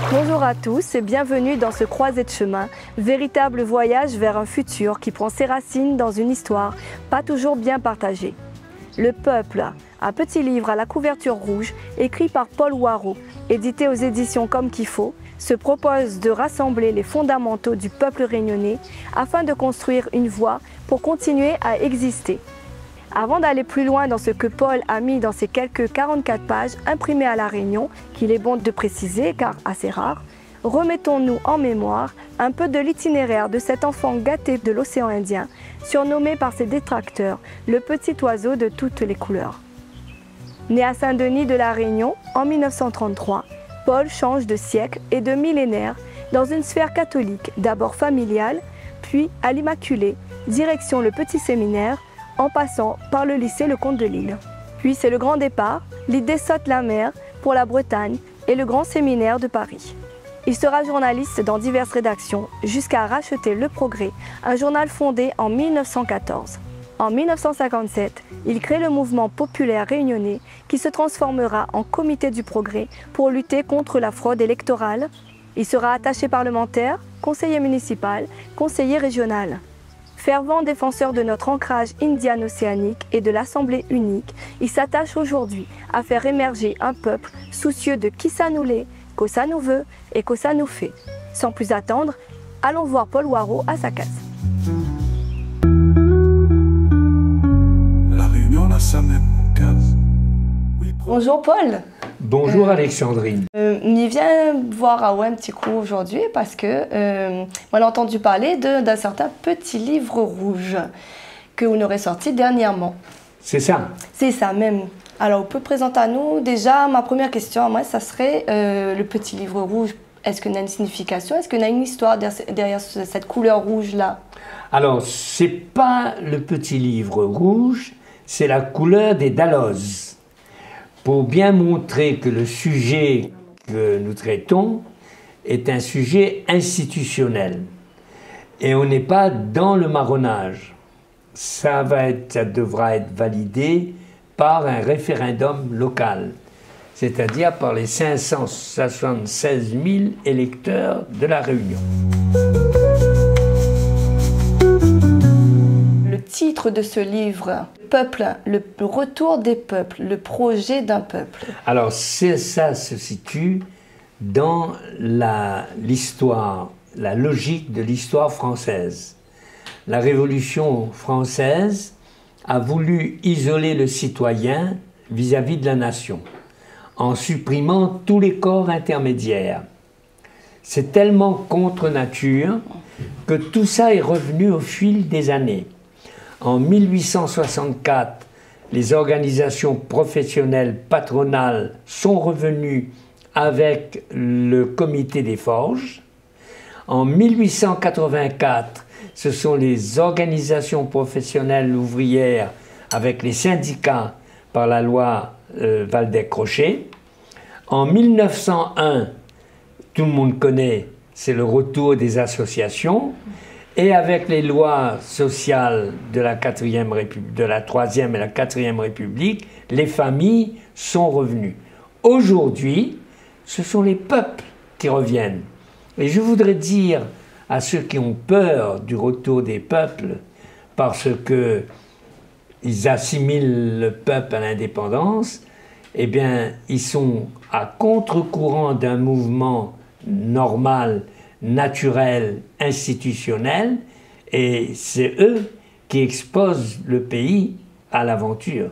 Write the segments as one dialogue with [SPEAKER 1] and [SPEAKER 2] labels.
[SPEAKER 1] Bonjour à tous et bienvenue dans ce croisé de chemin, véritable voyage vers un futur qui prend ses racines dans une histoire pas toujours bien partagée. Le Peuple, un petit livre à la couverture rouge écrit par Paul Warreau, édité aux éditions Comme qu'il faut, se propose de rassembler les fondamentaux du peuple réunionnais afin de construire une voie pour continuer à exister. Avant d'aller plus loin dans ce que Paul a mis dans ses quelques 44 pages imprimées à La Réunion, qu'il est bon de préciser car assez rare, remettons-nous en mémoire un peu de l'itinéraire de cet enfant gâté de l'océan Indien, surnommé par ses détracteurs le petit oiseau de toutes les couleurs. Né à Saint-Denis de La Réunion en 1933, Paul change de siècle et de millénaire dans une sphère catholique, d'abord familiale, puis à l'Immaculée, direction le petit séminaire, en passant par le lycée Le Comte de Lille. Puis c'est le grand départ, l'idée saute la mer pour la Bretagne et le grand séminaire de Paris. Il sera journaliste dans diverses rédactions jusqu'à racheter Le Progrès, un journal fondé en 1914. En 1957, il crée le mouvement populaire réunionnais qui se transformera en Comité du Progrès pour lutter contre la fraude électorale. Il sera attaché parlementaire, conseiller municipal, conseiller régional. Fervent défenseur de notre ancrage indiano-océanique et de l'Assemblée unique, il s'attache aujourd'hui à faire émerger un peuple soucieux de qui ça nous l'est, qu'au ça nous veut et qu'au ça nous fait. Sans plus attendre, allons voir Paul Warreau à sa case.
[SPEAKER 2] La Réunion a sa même case.
[SPEAKER 1] Bonjour Paul.
[SPEAKER 3] Bonjour Alexandrine.
[SPEAKER 1] M'y viens voir un petit coup aujourd'hui parce que on a entendu parler d'un certain petit livre rouge que vous aurez sorti dernièrement.
[SPEAKER 3] C'est ça? C'est
[SPEAKER 1] ça même. Alors, vous pouvez présenter à nous, déjà, ma première question à moi, ça serait le petit livre rouge. Est-ce qu'il y a une signification? Est-ce qu'il y a une histoire derrière cette couleur rouge-là?
[SPEAKER 3] Alors, c'est pas le petit livre rouge, c'est la couleur des Dalloz. Pour bien montrer que le sujet que nous traitons est un sujet institutionnel. Et on n'est pas dans le marronnage. Ça devra être validé par un référendum local, c'est-à-dire par les 576 000 électeurs de La Réunion.
[SPEAKER 1] Le titre de ce livre, Peuple, le retour des peuples, le projet d'un peuple.
[SPEAKER 3] Alors ça se situe dans l'histoire, la logique de l'histoire française. La Révolution française a voulu isoler le citoyen vis-à-vis de la nation, en supprimant tous les corps intermédiaires. C'est tellement contre nature que tout ça est revenu au fil des années. En 1864, les organisations professionnelles patronales sont revenues avec le comité des forges. En 1884, ce sont les organisations professionnelles ouvrières avec les syndicats par la loi Waldeck-Crochet. En 1901, tout le monde connaît, c'est le retour des associations. Et avec les lois sociales de la 4e République, de la 3e et la 4e République, les familles sont revenues. Aujourd'hui, ce sont les peuples qui reviennent. Et je voudrais dire à ceux qui ont peur du retour des peuples, parce qu'ils assimilent le peuple à l'indépendance, eh bien, ils sont à contre-courant d'un mouvement normal, naturel, institutionnel, et c'est eux qui exposent le pays à l'aventure.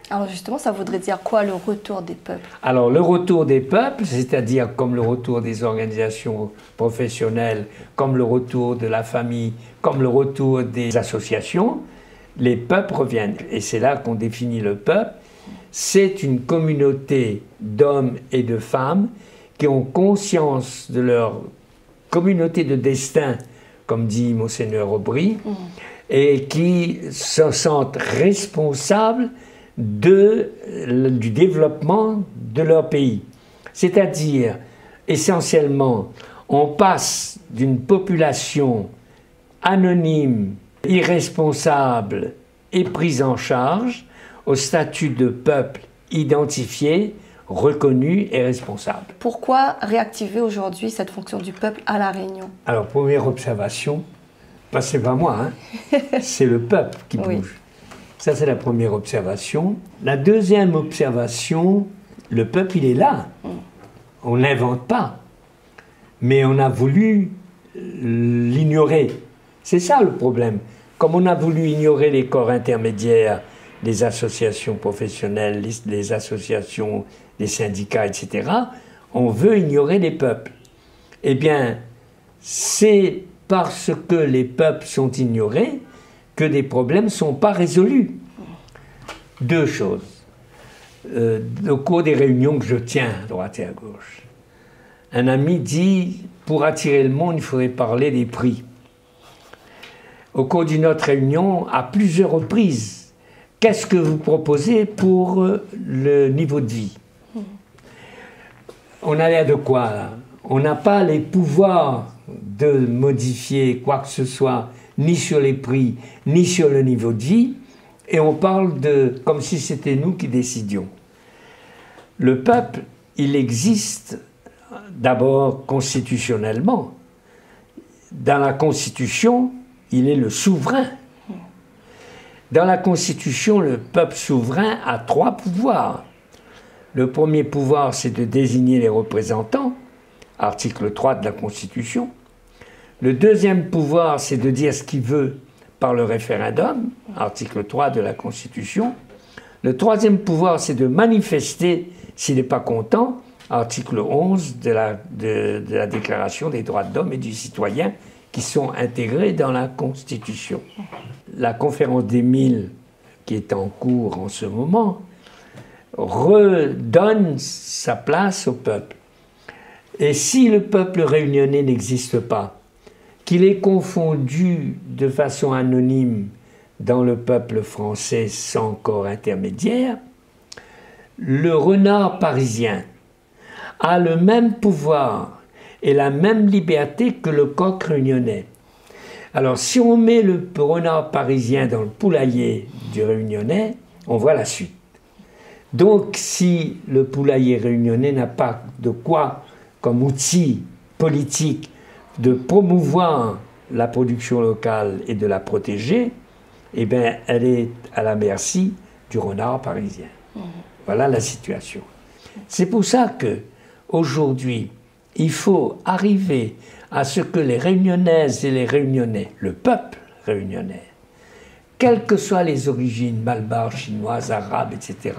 [SPEAKER 1] Alors justement, ça voudrait dire quoi le retour des peuples?
[SPEAKER 3] Alors le retour des peuples, c'est-à-dire comme le retour des organisations professionnelles, comme le retour de la famille, comme le retour des associations, les peuples reviennent. Et c'est là qu'on définit le peuple. C'est une communauté d'hommes et de femmes qui ont conscience de leur communauté de destin, comme dit Monseigneur Aubry, et qui se sentent responsables du développement de leur pays. C'est-à-dire, essentiellement, on passe d'une population anonyme, irresponsable et prise en charge au statut de peuple identifié, reconnu et responsable.
[SPEAKER 1] Pourquoi réactiver aujourd'hui cette fonction du peuple à La Réunion?
[SPEAKER 3] Alors, première observation, c'est pas moi, hein, c'est le peuple qui bouge.
[SPEAKER 1] Oui.
[SPEAKER 3] Ça, c'est la première observation. La deuxième observation, le peuple, il est là. On ne l'invente pas. Mais on a voulu l'ignorer. C'est ça le problème. Comme on a voulu ignorer les corps intermédiaires, les associations professionnelles, les associations, les syndicats, etc., on veut ignorer les peuples. Eh bien, c'est parce que les peuples sont ignorés que des problèmes ne sont pas résolus. Deux choses. Au cours des réunions que je tiens à droite et à gauche, un ami dit, pour attirer le monde, il faudrait parler des prix. Au cours d'une autre réunion, à plusieurs reprises, qu'est-ce que vous proposez pour le niveau de vie? On a l'air de quoi, là? On n'a pas les pouvoirs de modifier quoi que ce soit, ni sur les prix, ni sur le niveau de vie, et on parle comme si c'était nous qui décidions. Le peuple, il existe d'abord constitutionnellement. Dans la Constitution, il est le souverain. Dans la Constitution, le peuple souverain a 3 pouvoirs. Le premier pouvoir, c'est de désigner les représentants, article 3 de la Constitution. Le deuxième pouvoir, c'est de dire ce qu'il veut par le référendum, article 3 de la Constitution. Le troisième pouvoir, c'est de manifester s'il n'est pas content, article 11 de la Déclaration des droits de l'homme et du citoyen, qui sont intégrés dans la Constitution. La conférence des 1000, qui est en cours en ce moment, redonne sa place au peuple. Et si le peuple réunionnais n'existe pas, qu'il est confondu de façon anonyme dans le peuple français sans corps intermédiaire, le renard parisien a le même pouvoir et la même liberté que le coq réunionnais. Alors si on met le renard parisien dans le poulailler du réunionnais, on voit la suite. Donc si le poulailler réunionnais n'a pas de quoi, comme outil politique, de promouvoir la production locale et de la protéger, eh bien, elle est à la merci du renard parisien. Voilà la situation. C'est pour ça que aujourd'hui, il faut arriver à ce que les Réunionnaises et les Réunionnais, le peuple réunionnais, quelles que soient les origines, malbar, chinoises, arabes, etc.,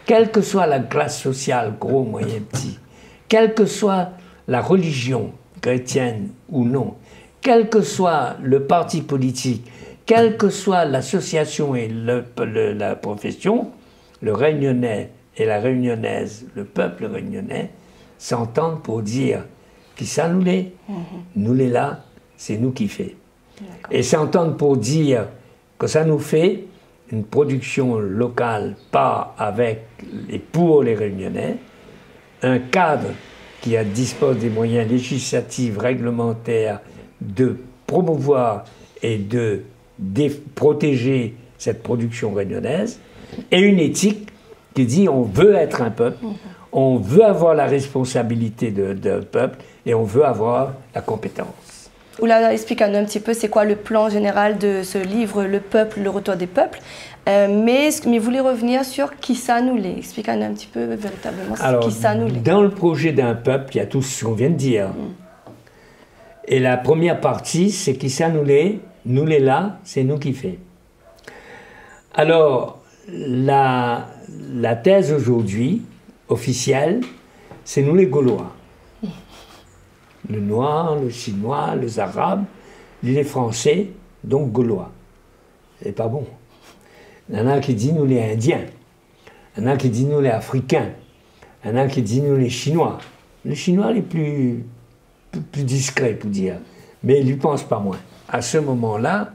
[SPEAKER 3] quelle que soit la classe sociale, gros, moyen, petit, quelle que soit la religion, chrétienne ou non, quel que soit le parti politique, quelle que soit l'association et la profession, le Réunionnais et la Réunionnaise, le peuple réunionnais, s'entendent pour dire qui ça nous l'est, nous l'est là, c'est nous qui fait. Et s'entendent pour dire que ça nous fait une production locale par, avec et pour les Réunionnais, un cadre qui dispose des moyens législatifs, réglementaires de promouvoir et de protéger cette production réunionnaise, et une éthique qui dit on veut être un peuple, on veut avoir la responsabilité d'un peuple et on veut avoir la compétence.
[SPEAKER 1] Oula, explique-nous un petit peu c'est quoi le plan général de ce livre, Le peuple, le retour des peuples. Mais vous voulez revenir sur qui ça nous l'est. Explique-nous un petit peu véritablement qui ça nous l'est.
[SPEAKER 3] Dans le projet d'un peuple, il y a tout ce qu'on vient de dire. Et la première partie, c'est qui ça nous l'est là, c'est nous qui fait. Alors, la thèse aujourd'hui, officielle, c'est nous les Gaulois. Le noir, le chinois, les arabes, les français, donc Gaulois. C'est pas bon. Il y en a qui disent nous les Indiens. Il y en a qui disent nous les Africains. Il y en a qui disent nous les Chinois. Les Chinois les plus discrets, pour dire. Mais ils n'y pensent pas moins. À ce moment-là,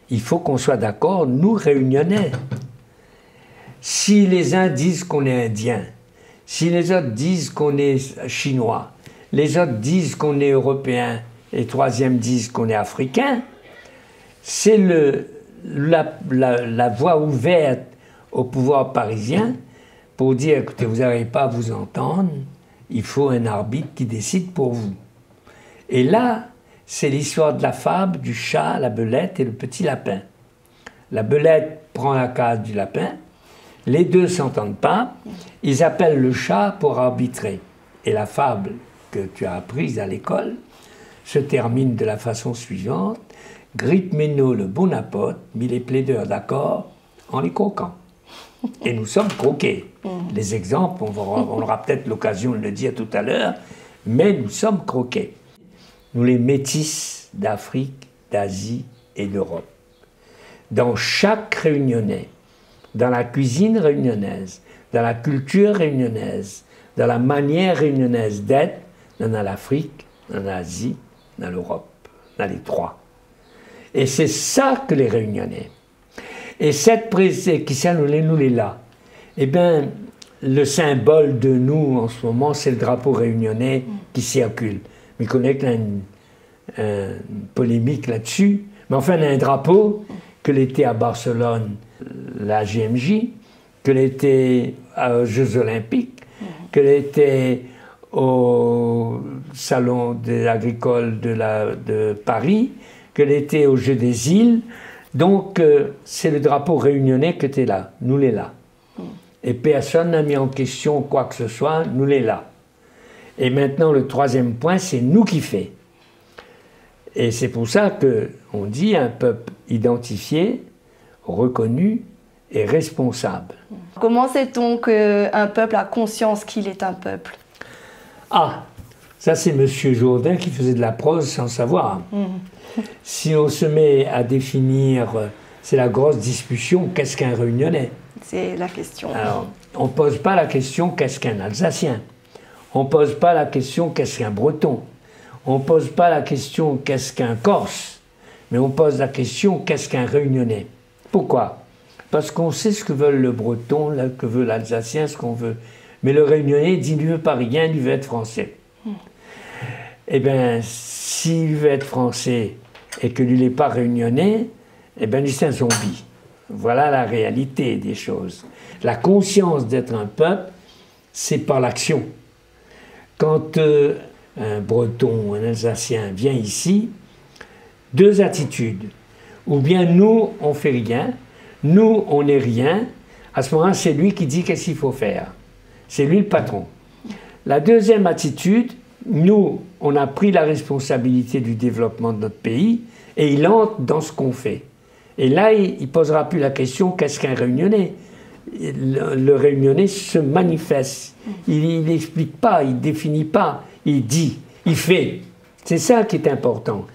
[SPEAKER 3] il faut qu'on soit d'accord, nous, Réunionnais. Si les uns disent qu'on est Indien, si les autres disent qu'on est Chinois, les autres disent qu'on est Européen, les troisièmes disent qu'on est Africain, c'est la voie ouverte au pouvoir parisien pour dire, écoutez, vous n'arrivez pas à vous entendre, il faut un arbitre qui décide pour vous. Et là, c'est l'histoire de la fable du chat, la belette et le petit lapin. La belette prend la case du lapin, les deux ne s'entendent pas, ils appellent le chat pour arbitrer. Et la fable que tu as apprise à l'école se termine de la façon suivante. Gripmeno le Bonaparte mit les plaideurs d'accord en les croquant. Et nous sommes croqués. Les exemples, on aura peut-être l'occasion de le dire tout à l'heure, mais nous sommes croqués. Nous les métis d'Afrique, d'Asie et d'Europe. Dans chaque réunionnais, dans la cuisine réunionnaise, dans la culture réunionnaise, dans la manière réunionnaise d'être, dans l'Afrique, dans l'Asie, dans l'Europe, dans les trois. Et c'est ça que les Réunionnais. Et cette présence qui nous les là, eh bien, le symbole de nous en ce moment, c'est le drapeau réunionnais qui circule. Mais je connais qu'il y a une polémique là-dessus. Mais enfin, il y a un drapeau que l'était à Barcelone, la GMJ, que l'était aux Jeux Olympiques, que l'était au Salon agricole de Paris, que l'était au Jeu des Îles. Donc, c'est le drapeau réunionnais que tu es là, nous les là. Et personne n'a mis en question quoi que ce soit, nous les là. Et maintenant, le troisième point, c'est nous qui fait. Et c'est pour ça qu'on dit un peuple identifié, reconnu et responsable.
[SPEAKER 1] Comment sait-on qu'un peuple a conscience qu'il est un peuple?
[SPEAKER 3] Ah, ça c'est M. Jourdain qui faisait de la prose sans savoir. Si on se met à définir, c'est la grosse discussion, qu'est-ce qu'un Réunionnais?
[SPEAKER 1] C'est la question.
[SPEAKER 3] Alors, on ne pose pas la question qu'est-ce qu'un Alsacien? On ne pose pas la question qu'est-ce qu'un Breton? On ne pose pas la question qu'est-ce qu'un Corse? Mais on pose la question qu'est-ce qu'un Réunionnais? Pourquoi? Parce qu'on sait ce que veut le Breton, ce que veut l'Alsacien, ce qu'on veut. Mais le Réunionnais dit qu'il ne veut pas rien, il veut être français. Eh bien, s'il veut être français et que lui n'est pas réunionnais, eh bien, c'est un zombie. Voilà la réalité des choses. La conscience d'être un peuple, c'est par l'action. Quand un Breton, un Alsacien vient ici, deux attitudes. Ou bien nous, on fait rien, nous, on n'est rien. À ce moment-là, c'est lui qui dit qu'est-ce qu'il faut faire. C'est lui le patron. La deuxième attitude, nous, on a pris la responsabilité du développement de notre pays et il entre dans ce qu'on fait. Et là, il ne posera plus la question qu'est-ce qu'un Réunionnais. Le Réunionnais se manifeste. Il n'explique pas, il ne définit pas, il dit, il fait. C'est ça qui est important.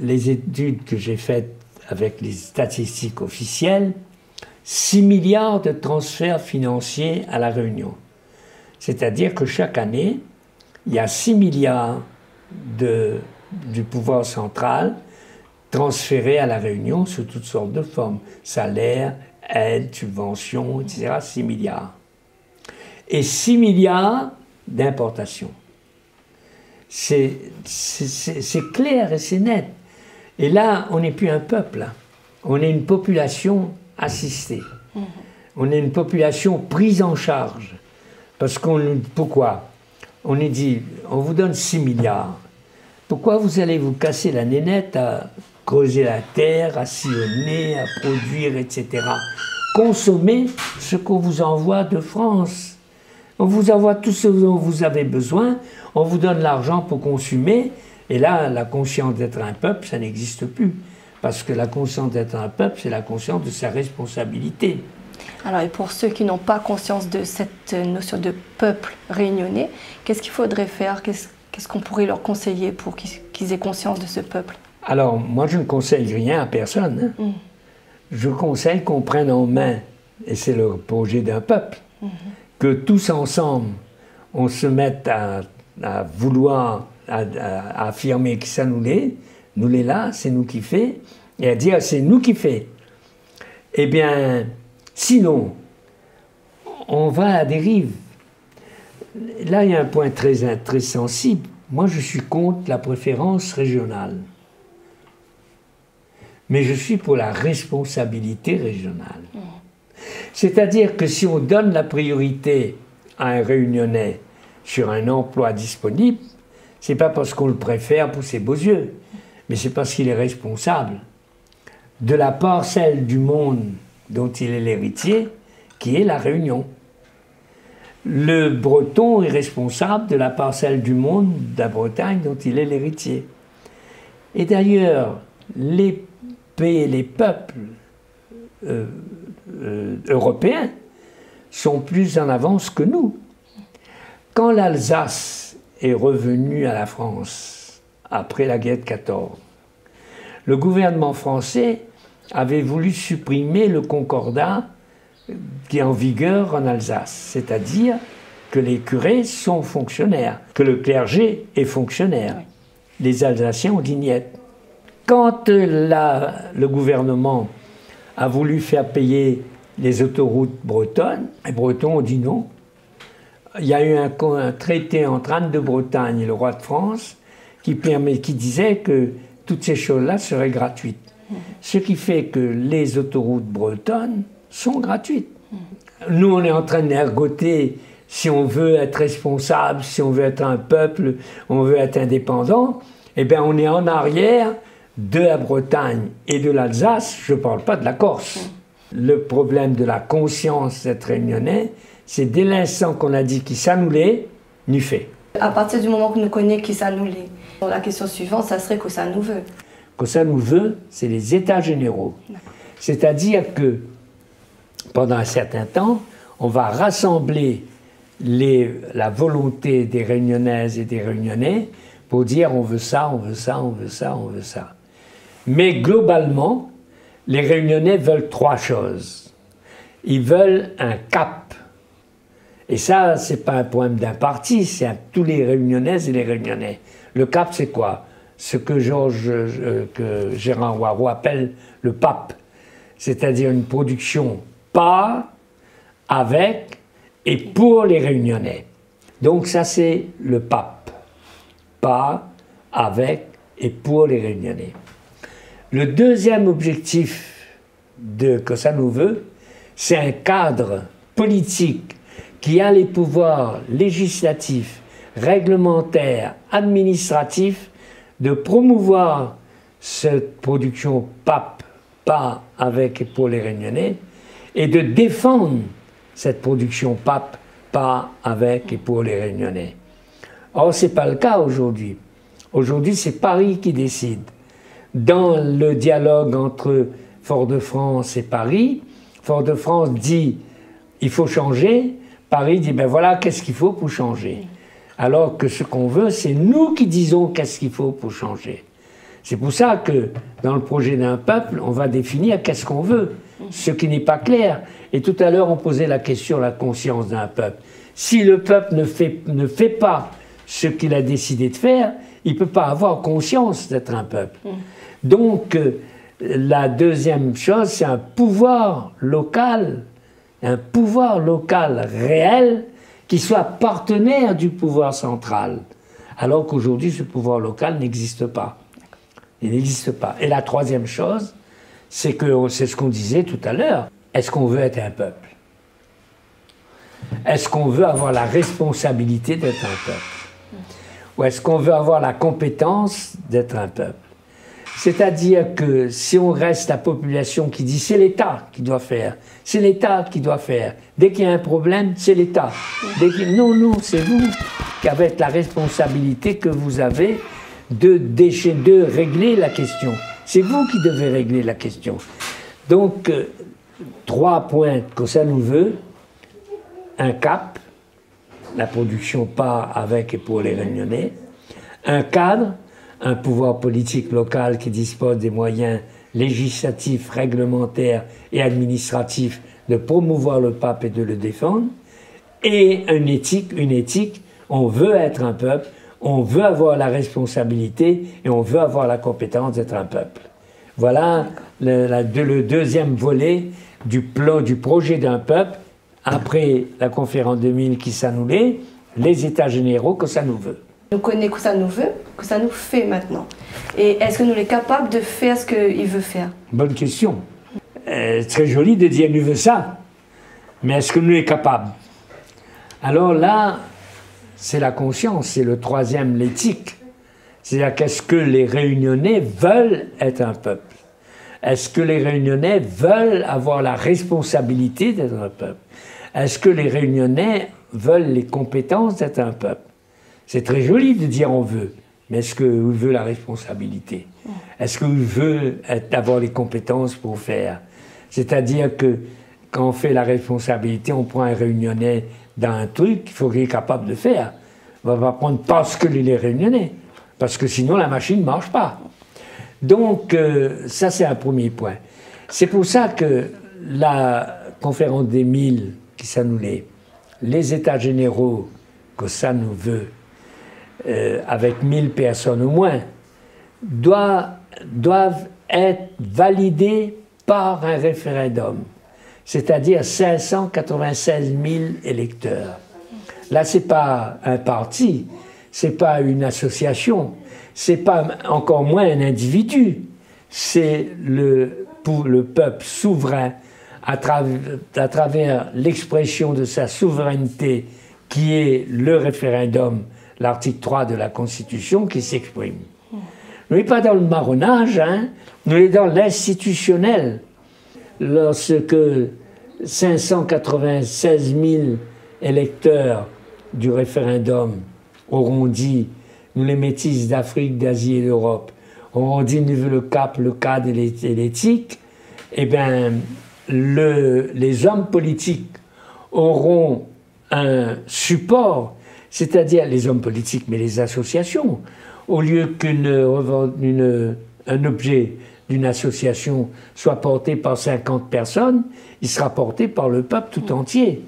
[SPEAKER 3] Les études que j'ai faites avec les statistiques officielles, 6 milliards de transferts financiers à La Réunion. C'est-à-dire que chaque année, il y a 6 milliards du pouvoir central transférés à La Réunion sous toutes sortes de formes. Salaires, aides, subventions, etc. 6 milliards. Et 6 milliards d'importations. C'est clair et c'est net. Et là, on n'est plus un peuple. Là. On est une population assistée. On est une population prise en charge. Parce pourquoi? On est dit, on vous donne 6 milliards. Pourquoi vous allez vous casser la nénette à creuser la terre, à sillonner, à produire, etc. Consommez ce qu'on vous envoie de France. On vous envoie tout ce dont vous avez besoin, on vous donne l'argent pour consommer, et là, la conscience d'être un peuple, ça n'existe plus. Parce que la conscience d'être un peuple, c'est la conscience de sa responsabilité.
[SPEAKER 1] Alors, et pour ceux qui n'ont pas conscience de cette notion de peuple réunionnais, qu'est-ce qu'il faudrait faire? Qu'est-ce qu'on pourrait leur conseiller pour qu'ils aient conscience de ce peuple? Alors,
[SPEAKER 3] moi, je ne conseille rien à personne. Hein. Je conseille qu'on prenne en main, et c'est le projet d'un peuple, que tous ensemble, on se mette à vouloir, à affirmer que ça nous l'est là, c'est nous qui fait, et à dire c'est nous qui fait. Eh bien, sinon, on va à la dérive. Là, il y a un point très sensible. Moi, je suis contre la préférence régionale. Mais je suis pour la responsabilité régionale. C'est-à-dire que si on donne la priorité à un Réunionnais sur un emploi disponible, c'est pas parce qu'on le préfère pour ses beaux yeux, mais c'est parce qu'il est responsable de la parcelle du monde dont il est l'héritier, qui est la Réunion. Le Breton est responsable de la parcelle du monde de la Bretagne dont il est l'héritier. Et d'ailleurs, les pays, les peuples européens sont plus en avance que nous. Quand l'Alsace est revenue à la France après la guerre de 14, le gouvernement français avait voulu supprimer le concordat qui est en vigueur en Alsace, c'est-à-dire que les curés sont fonctionnaires, que le clergé est fonctionnaire. Oui. Les Alsaciens ont dit niet. Quand le gouvernement a voulu faire payer les autoroutes bretonnes, les Bretons ont dit non. Il y a eu un traité entre Anne de Bretagne et le roi de France qui disait que toutes ces choses-là seraient gratuites. Ce qui fait que les autoroutes bretonnes sont gratuites. Nous, on est en train d'ergoter si on veut être responsable, si on veut être un peuple, on veut être indépendant, eh bien on est en arrière de la Bretagne et de l'Alsace, je ne parle pas de la Corse. Le problème de la conscience d'être réunionnais, c'est dès l'instant qu'on a dit qui ça nous l'est, nous fait.
[SPEAKER 1] À partir du moment qu'on nous connaît qui ça nous l'est, la question suivante, ça serait que ça nous veut.
[SPEAKER 3] Que ça nous veut, c'est les États généraux. C'est-à-dire que pendant un certain temps, on va rassembler la volonté des Réunionnaises et des Réunionnais pour dire on veut ça, on veut ça, on veut ça, on veut ça. Mais globalement, les Réunionnais veulent trois choses. Ils veulent un cap. Et ça, ce n'est pas un problème d'un parti, c'est à tous les Réunionnaises et les Réunionnais. Le cap, c'est quoi? Ce que Gérard Roireau appelle le pape, c'est-à-dire une production par, avec et pour les Réunionnais. Donc ça, c'est le pape. Par, avec et pour les Réunionnais. Le deuxième objectif que ça nous veut, c'est un cadre politique qui a les pouvoirs législatifs, réglementaires, administratifs, de promouvoir cette production pape, par, avec et pour les Réunionnais, et de défendre cette production pape, par, avec et pour les Réunionnais. Or, ce n'est pas le cas aujourd'hui. Aujourd'hui, c'est Paris qui décide. Dans le dialogue entre Fort-de-France et Paris, Fort-de-France dit « il faut changer », Paris dit « ben voilà, qu'est-ce qu'il faut pour changer ?» Alors que ce qu'on veut, c'est nous qui disons qu'est-ce qu'il faut pour changer. C'est pour ça que dans le projet d'un peuple, on va définir qu'est-ce qu'on veut, ce qui n'est pas clair. Et tout à l'heure, on posait la question de la conscience d'un peuple. Si le peuple ne fait pas ce qu'il a décidé de faire, il ne peut pas avoir conscience d'être un peuple. Donc, la deuxième chose, c'est un pouvoir local réel qui soit partenaire du pouvoir central. Alors qu'aujourd'hui, ce pouvoir local n'existe pas. Il n'existe pas. Et la troisième chose, c'est ce qu'on disait tout à l'heure. Est-ce qu'on veut être un peuple? Est-ce qu'on veut avoir la responsabilité d'être un peuple? Ou est-ce qu'on veut avoir la compétence d'être un peuple? C'est-à-dire que si on reste la population qui dit c'est l'État qui doit faire, c'est l'État qui doit faire. Dès qu'il y a un problème, c'est l'État. Non, c'est vous qui avez la responsabilité que vous avez de régler la question. C'est vous qui devez régler la question. Donc, 3 points que ça nous veut. Un cap, la production par, avec et pour les Réunionnais. Un cadre, un pouvoir politique local qui dispose des moyens législatifs, réglementaires et administratifs de promouvoir le pape et de le défendre. Et une éthique, on veut être un peuple, on veut avoir la responsabilité et on veut avoir la compétence d'être un peuple. Voilà le deuxième volet du projet d'un peuple, après la conférence de Mille qui s'annulait, les États généraux que ça nous veut.
[SPEAKER 1] On connaît que ça nous veut, que ça nous fait maintenant. Et est-ce que nous sommes capables de faire ce qu'il veut faire?
[SPEAKER 3] Bonne question. Très joli de dire « nous veut ça ». Mais est-ce que nous sommes capables? Alors là, c'est la conscience, c'est le troisième, l'éthique. C'est-à-dire qu'est-ce que les Réunionnais veulent être un peuple? Est-ce que les Réunionnais veulent avoir la responsabilité d'être un peuple? Est-ce que les Réunionnais veulent les compétences d'être un peuple? C'est très joli de dire on veut, mais est-ce qu'on veut la responsabilité? Est-ce qu'on veut avoir les compétences pour faire? C'est-à-dire que quand on fait la responsabilité, on prend un Réunionnais dans un truc qu'il faut qu'il soit capable de faire. On ne va pas prendre parce que les Réunionnais, parce que sinon la machine ne marche pas. Donc ça c'est un premier point. C'est pour ça que la conférence des 1000, qui ça nous les États généraux que ça nous veut, avec 1000 personnes au moins, doivent être validés par un référendum, c'est-à-dire 596 000 électeurs. Là, ce n'est pas un parti, ce n'est pas une association, ce n'est pas encore moins un individu, c'est pour le peuple souverain à travers l'expression de sa souveraineté qui est le référendum, l'article 3 de la Constitution qui s'exprime. Nous n'est pas dans le marronnage, hein, nous est dans l'institutionnel. Lorsque 596 000 électeurs du référendum auront dit « nous les métis d'Afrique, d'Asie et d'Europe », auront dit « nous le cap, le cadre et l'éthique », eh bien, les hommes politiques auront un support, c'est-à-dire les hommes politiques, mais les associations. Au lieu qu'un objet d'une association soit porté par 50 personnes, il sera porté par le peuple tout entier.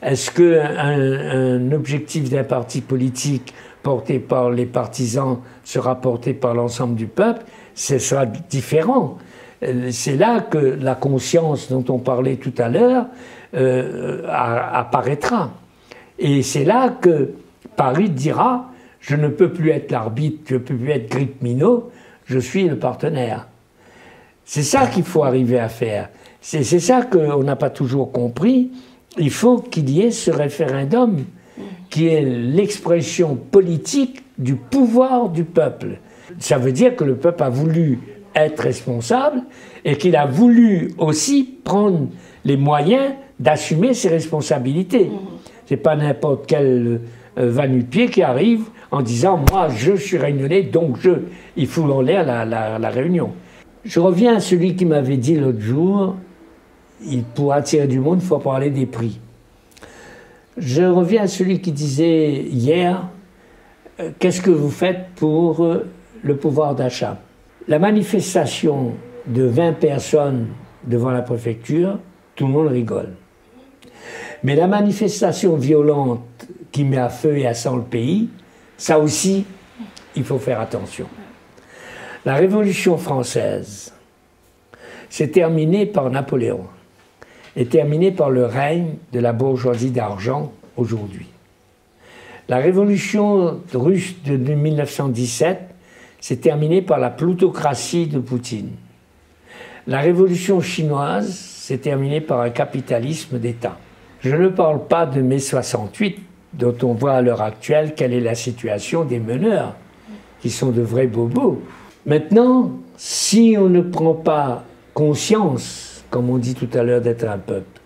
[SPEAKER 3] Est-ce qu'un objectif d'un parti politique porté par les partisans sera porté par l'ensemble du peuple? Ce sera différent. C'est là que la conscience dont on parlait tout à l'heure apparaîtra. Et c'est là que Paris dira « je ne peux plus être l'arbitre, je ne peux plus être Grip-Minot, je suis le partenaire ». C'est ça qu'il faut arriver à faire. C'est ça qu'on n'a pas toujours compris. Il faut qu'il y ait ce référendum qui est l'expression politique du pouvoir du peuple. Ça veut dire que le peuple a voulu être responsable et qu'il a voulu aussi prendre les moyens d'assumer ses responsabilités. C'est pas n'importe quel va-nu-pied qui arrive en disant « moi, je suis réunionnais, donc il fout en l'air la réunion ». Je reviens à celui qui m'avait dit l'autre jour « pour attirer du monde, il faut parler des prix ». Je reviens à celui qui disait hier « qu'est-ce que vous faites pour le pouvoir d'achat ?» La manifestation de 20 personnes devant la préfecture, tout le monde rigole. Mais la manifestation violente qui met à feu et à sang le pays, ça aussi, il faut faire attention. La Révolution française s'est terminée par Napoléon et terminée par le règne de la bourgeoisie d'argent aujourd'hui. La Révolution russe de 1917 s'est terminée par la plutocratie de Poutine. La Révolution chinoise s'est terminée par un capitalisme d'État. Je ne parle pas de mai 68, dont on voit à l'heure actuelle quelle est la situation des meneurs, qui sont de vrais bobos. Maintenant, si on ne prend pas conscience, comme on dit tout à l'heure, d'être un peuple,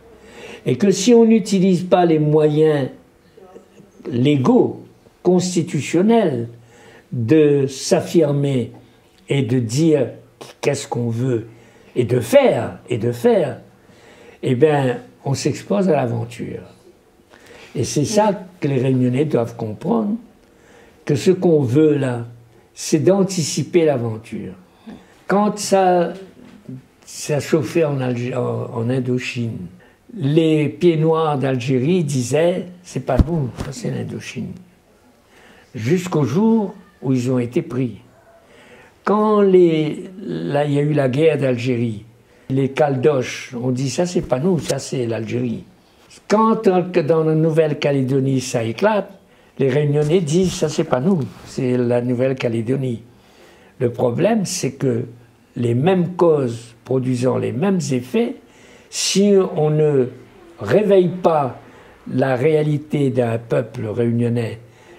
[SPEAKER 3] et que si on n'utilise pas les moyens légaux, constitutionnels, de s'affirmer et de dire qu'est-ce qu'on veut, et de faire, eh bien, on s'expose à l'aventure. Et c'est ça que les Réunionnais doivent comprendre, que ce qu'on veut là, c'est d'anticiper l'aventure. Quand ça chauffait en Indochine, les pieds noirs d'Algérie disaient « c'est pas nous, ça c'est l'Indochine ». Jusqu'au jour où ils ont été pris. Quand là, il y a eu la guerre d'Algérie, les Caldoches ont dit « ça c'est pas nous, ça c'est l'Algérie ». Quand dans la Nouvelle-Calédonie ça éclate, les Réunionnais disent « ça c'est pas nous, c'est la Nouvelle-Calédonie ». Le problème c'est que les mêmes causes produisant les mêmes effets, si on ne réveille pas la réalité d'un peuple réunionnais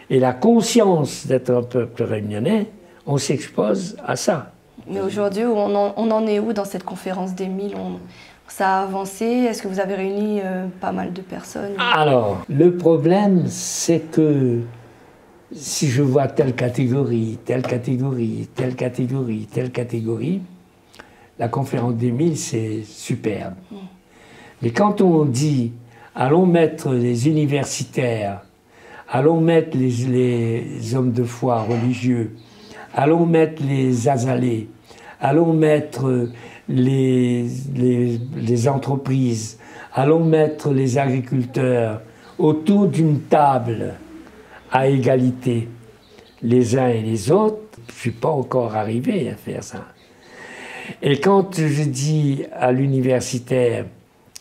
[SPEAKER 3] et la conscience d'être un peuple réunionnais, on s'expose à ça.
[SPEAKER 1] Mais aujourd'hui, on en est où dans cette conférence des 1000 Ça a avancé? Est-ce que vous avez réuni pas mal de personnes?
[SPEAKER 3] Alors, le problème, c'est que si je vois telle catégorie, telle catégorie, telle catégorie, telle catégorie, la conférence des 1000, c'est superbe. Mais quand on dit, allons mettre les universitaires, allons mettre les hommes de foi religieux, allons mettre les azalées, allons mettre les entreprises, allons mettre les agriculteurs autour d'une table à égalité, les uns et les autres, je ne suis pas encore arrivé à faire ça. Et quand je dis à l'universitaire,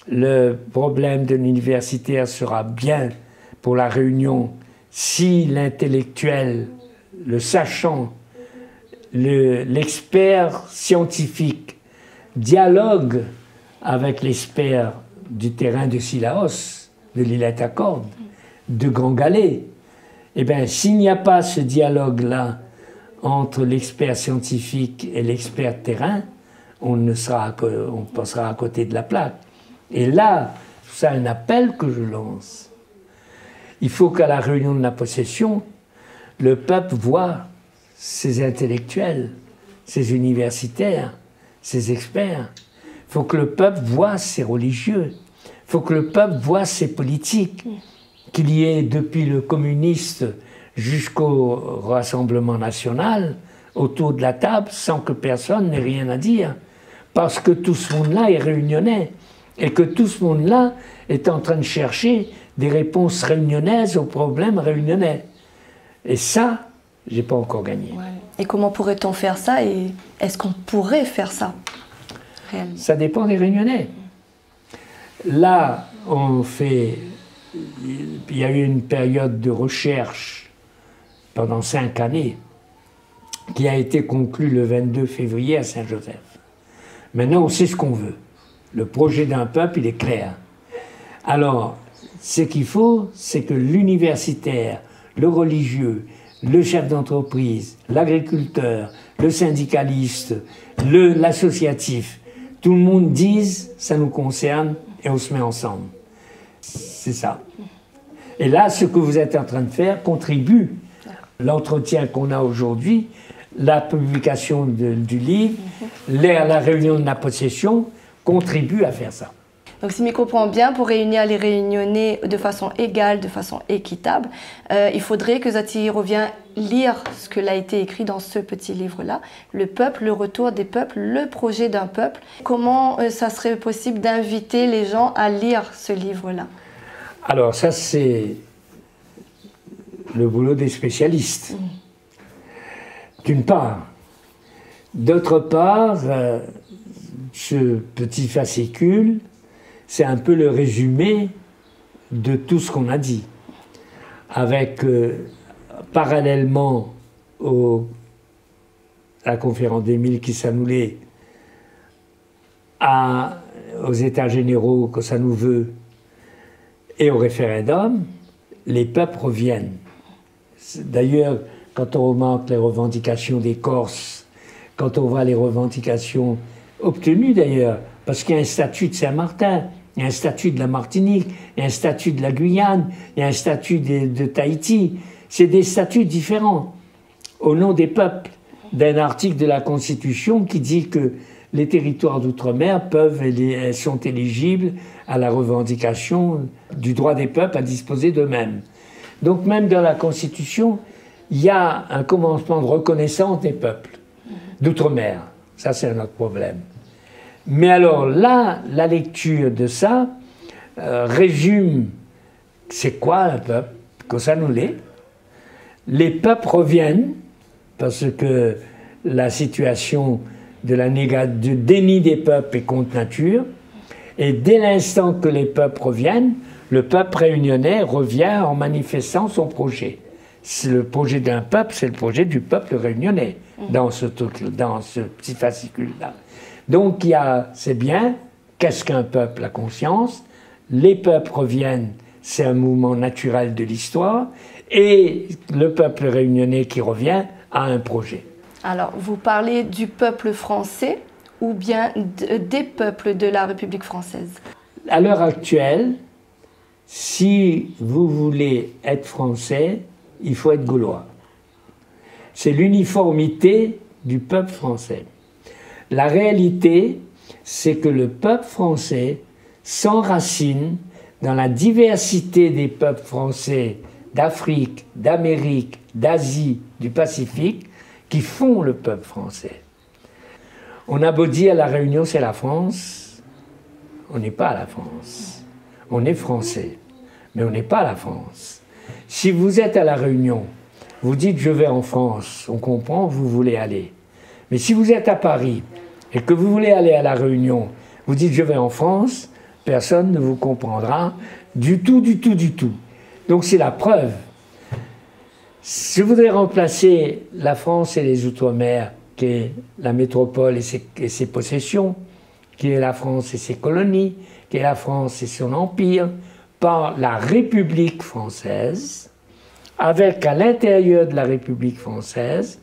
[SPEAKER 3] le problème de l'universitaire sera bien pour la Réunion si l'intellectuel, le sachant, l'expert scientifique dialogue avec l'expert du terrain de Sillaos, de l'îlette à cordes, de Grand Galet. Eh bien, s'il n'y a pas ce dialogue-là entre l'expert scientifique et l'expert terrain, on passera à côté de la plaque. Et là, c'est un appel que je lance. Il faut qu'à la réunion de la possession, le peuple voit ses intellectuels, ses universitaires, ses experts. Il faut que le peuple voit ses religieux. Il faut que le peuple voit ses politiques. Qu'il y ait depuis le communiste jusqu'au Rassemblement national, autour de la table, sans que personne n'ait rien à dire. Parce que tout ce monde-là est réunionnais. Et que tout ce monde-là est en train de chercher des réponses réunionnaises aux problèmes réunionnais. Et ça, j'ai pas encore gagné.
[SPEAKER 1] Ouais. Et comment pourrait-on faire ça? Et est-ce qu'on pourrait faire ça réellement?
[SPEAKER 3] Ça dépend des réunionnais. Là, on fait... Il y a eu une période de recherche pendant 5 années qui a été conclue le 22 février à Saint-Joseph. Maintenant, on sait ce qu'on veut. Le projet d'un peuple, il est clair. Alors, ce qu'il faut, c'est que l'universitaire, le religieux, le chef d'entreprise, l'agriculteur, le syndicaliste, l'associatif, tout le monde dise « ça nous concerne » et on se met ensemble. C'est ça. Et là, ce que vous êtes en train de faire contribue. L'entretien qu'on a aujourd'hui, la publication du livre, la réunion de la possession, contribue à faire ça.
[SPEAKER 1] Donc, si je me comprends bien, pour réunir les Réunionnais de façon égale, de façon équitable, il faudrait que Zati revient lire ce que a été écrit dans ce petit livre-là, Le peuple, le retour des peuples, le projet d'un peuple. Comment ça serait possible d'inviter les gens à lire ce livre-là?
[SPEAKER 3] Alors, ça, c'est le boulot des spécialistes, d'une part. D'autre part, ce petit fascicule, c'est un peu le résumé de tout ce qu'on a dit, avec parallèlement à la conférence des 1000 qui s'annulait, aux États généraux que ça nous veut, et au référendum, les peuples reviennent. D'ailleurs, quand on remarque les revendications des Corses, quand on voit les revendications obtenues d'ailleurs, parce qu'il y a un statut de Saint-Martin, il y a un statut de la Martinique, il y a un statut de la Guyane, il y a un statut de Tahiti. C'est des statuts différents, au nom des peuples, d'un article de la Constitution qui dit que les territoires d'outre-mer sont éligibles à la revendication du droit des peuples à disposer d'eux-mêmes. Donc même dans la Constitution, il y a un commencement de reconnaissance des peuples d'outre-mer. Ça, c'est un autre problème. Mais alors là, la lecture de ça résume c'est quoi un peuple, que ça nous l'est. Les peuples reviennent parce que la situation du déni des peuples est contre nature. Et dès l'instant que les peuples reviennent, le peuple réunionnais revient en manifestant son projet. Le projet d'un peuple, c'est le projet du peuple réunionnais dans ce petit fascicule-là. Donc c'est bien, qu'est-ce qu'un peuple? La conscience, les peuples reviennent, c'est un mouvement naturel de l'histoire, et le peuple réunionnais qui revient a un projet.
[SPEAKER 1] Alors, vous parlez du peuple français ou bien des peuples de la République française?
[SPEAKER 3] À l'heure actuelle, si vous voulez être français, il faut être gaulois. C'est l'uniformité du peuple français. La réalité, c'est que le peuple français s'enracine dans la diversité des peuples français d'Afrique, d'Amérique, d'Asie, du Pacifique, qui font le peuple français. On a beau dire la Réunion c'est la France, on n'est pas la France. On est français, mais on n'est pas la France. Si vous êtes à la Réunion, vous dites je vais en France, on comprend, vous voulez aller. Mais si vous êtes à Paris et que vous voulez aller à la Réunion, vous dites je vais en France, personne ne vous comprendra du tout, du tout, du tout. Donc c'est la preuve. Je voudrais remplacer la France et les Outre-mer, qui est la métropole et ses possessions, qui est la France et ses colonies, qui est la France et son empire, par la République française, avec à l'intérieur de la République française,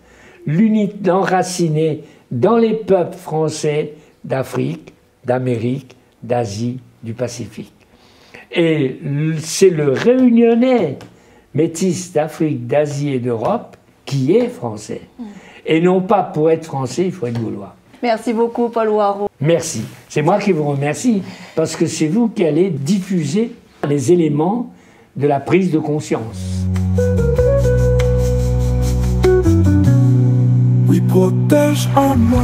[SPEAKER 3] l'unité enracinée dans les peuples français d'Afrique, d'Amérique, d'Asie, du Pacifique. Et c'est le Réunionnais, métis d'Afrique, d'Asie et d'Europe, qui est français. Et non pas pour être français, il faut être gaulois.
[SPEAKER 1] Merci beaucoup, Paul Ouareau.
[SPEAKER 3] Merci. C'est moi qui vous remercie, parce que c'est vous qui allez diffuser les éléments de la prise de conscience.
[SPEAKER 2] Oui, protège en moi.